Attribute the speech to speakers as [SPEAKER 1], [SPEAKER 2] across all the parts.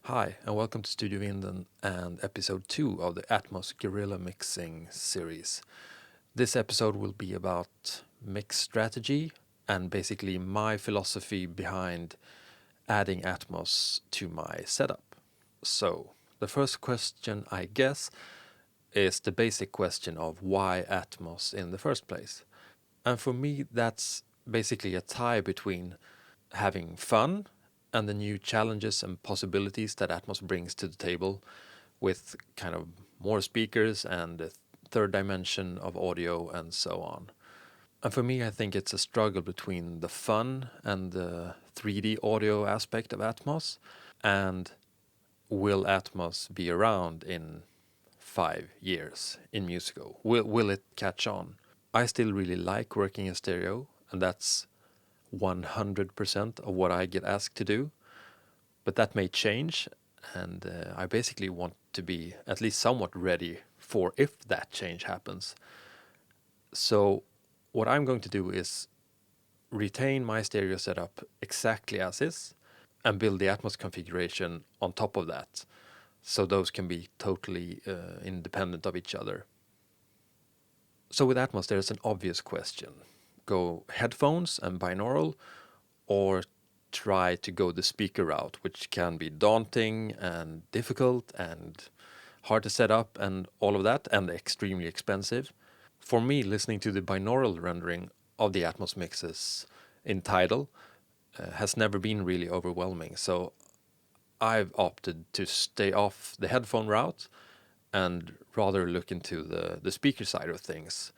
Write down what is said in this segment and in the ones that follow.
[SPEAKER 1] Hi, and welcome to Studio Vinden and episode 2 of the Atmos Guerilla mixing series. This episode will be about mix strategy and basically my philosophy behind adding Atmos to my setup. So, the first question, I guess, is the basic question of why Atmos in the first place. And for me, that's basically a tie between having fun and the new challenges and possibilities that Atmos brings to the table with kind of more speakers and a third dimension of audio and so on. And for me, I think it's a struggle between the fun and the 3D audio aspect of Atmos and will Atmos be around in 5 years in musical? Will it catch on? I still really like working in stereo, and that's 100% of what I get asked to do, but that may change, and I basically want to be at least somewhat ready for if that change happens. So what I'm going to do is retain my stereo setup exactly as is and build the Atmos configuration on top of that, so those can be totally independent of each other. So with Atmos, there's an obvious question. Go headphones and binaural, or try to go the speaker route, which can be daunting and difficult and hard to set up and all of that, and extremely expensive. For me, listening to the binaural rendering of the Atmos mixes in Tidal has never been really overwhelming. So I've opted to stay off the headphone route and rather look into the speaker side of things.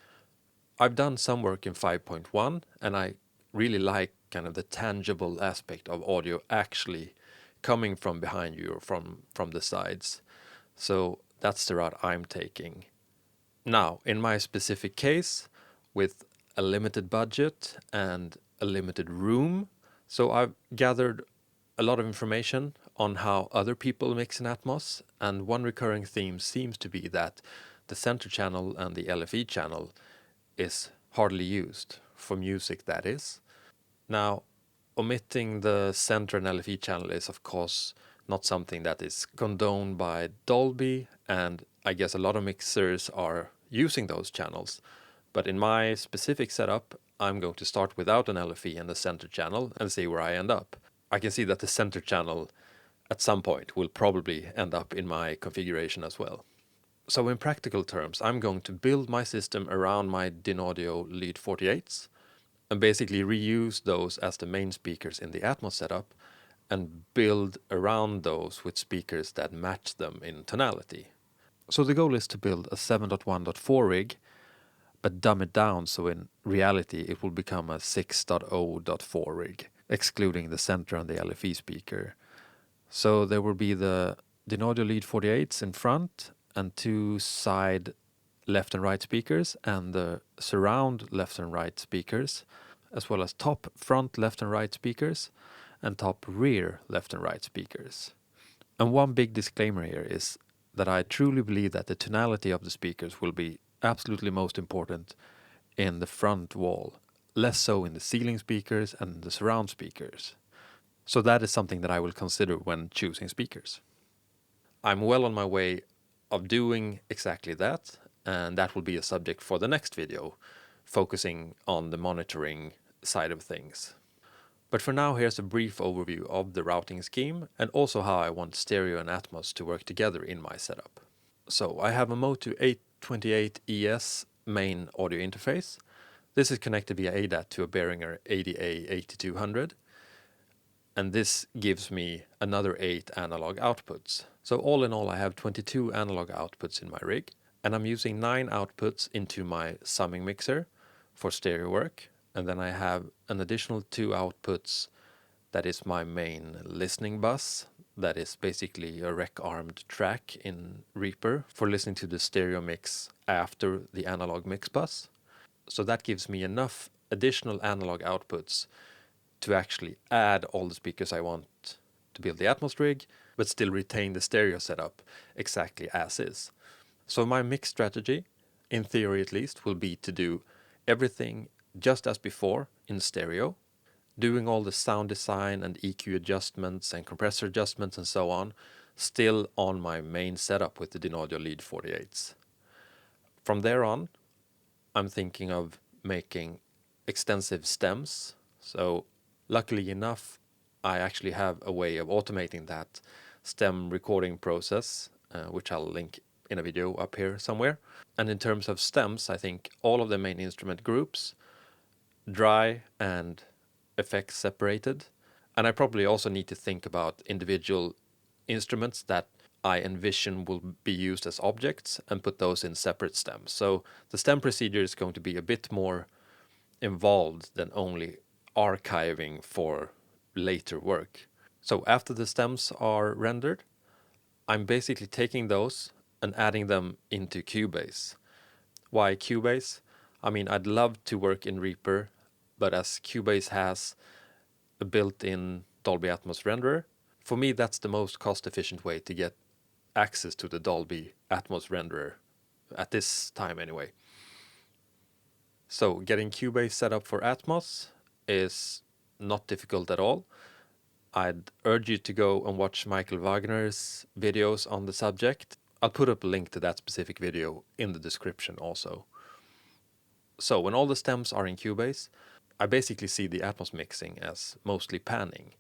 [SPEAKER 1] I've done some work in 5.1, and I really like kind of the tangible aspect of audio actually coming from behind you or from the sides. So that's the route I'm taking. Now, in my specific case, with a limited budget and a limited room, so I've gathered a lot of information on how other people mix in Atmos, and one recurring theme seems to be that the center channel and the LFE channel is hardly used, for music that is. Now, omitting the center and LFE channel is of course not something that is condoned by Dolby, and I guess a lot of mixers are using those channels. But in my specific setup, I'm going to start without an LFE and a center channel and see where I end up. I can see that the center channel at some point will probably end up in my configuration as well. So in practical terms, I'm going to build my system around my Dynaudio Lead 48s and basically reuse those as the main speakers in the Atmos setup and build around those with speakers that match them in tonality. So the goal is to build a 7.1.4 rig, but dumb it down so in reality it will become a 6.0.4 rig, excluding the center and the LFE speaker. So there will be the Dynaudio Lead 48s in front and two side left and right speakers and the surround left and right speakers, as well as top front left and right speakers and top rear left and right speakers. And one big disclaimer here is that I truly believe that the tonality of the speakers will be absolutely most important in the front wall, less so in the ceiling speakers and the surround speakers. So that is something that I will consider when choosing speakers. I'm well on my way of doing exactly that, and that will be a subject for the next video, focusing on the monitoring side of things. But for now, here's a brief overview of the routing scheme and also how I want stereo and Atmos to work together in my setup. So I have a Motu 828ES main audio interface. This is connected via ADAT to a Behringer ADA 8200, and this gives me another 8 analog outputs. So all in all, I have 22 analog outputs in my rig, and I'm using 9 outputs into my summing mixer for stereo work, and then I have an additional 2 outputs that is my main listening bus, that is basically a rec-armed track in Reaper for listening to the stereo mix after the analog mix bus. So that gives me enough additional analog outputs to actually add all the speakers I want to build the Atmos rig, but still retain the stereo setup exactly as is. So my mix strategy, in theory at least, will be to do everything just as before in stereo, doing all the sound design and EQ adjustments and compressor adjustments and so on, still on my main setup with the Dynaudio Lead 48s. From there on, I'm thinking of making extensive stems. So luckily enough, I actually have a way of automating that stem recording process, which I'll link in a video up here somewhere. And in terms of stems, I think all of the main instrument groups, dry and effects separated. And I probably also need to think about individual instruments that I envision will be used as objects and put those in separate stems. So the stem procedure is going to be a bit more involved than only archiving for later work. So after the stems are rendered, I'm basically taking those and adding them into Cubase. Why Cubase? I mean, I'd love to work in Reaper, but as Cubase has a built-in Dolby Atmos renderer, for me that's the most cost-efficient way to get access to the Dolby Atmos renderer, at this time anyway. So getting Cubase set up for Atmos is not difficult at all. I'd urge you to go and watch Michael Wagner's videos on the subject. I'll put up a link to that specific video in the description also. So when all the stems are in Cubase, I basically see the Atmos mixing as mostly panning,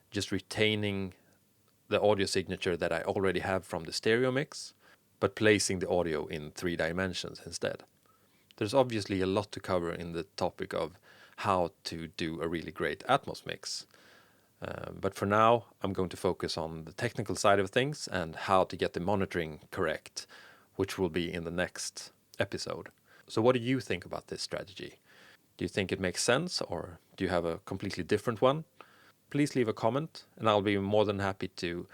[SPEAKER 1] just retaining the audio signature that I already have from the stereo mix, but placing the audio in 3 dimensions instead. There's obviously a lot to cover in the topic of how to do a really great Atmos mix. But for now, I'm going to focus on the technical side of things and how to get the monitoring correct, which will be in the next episode. So what do you think about this strategy? Do you think it makes sense, or do you have a completely different one? Please leave a comment, and I'll be more than happy to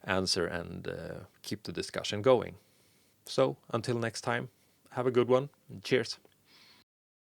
[SPEAKER 1] answer and keep the discussion going. So until next time, have a good one, and cheers.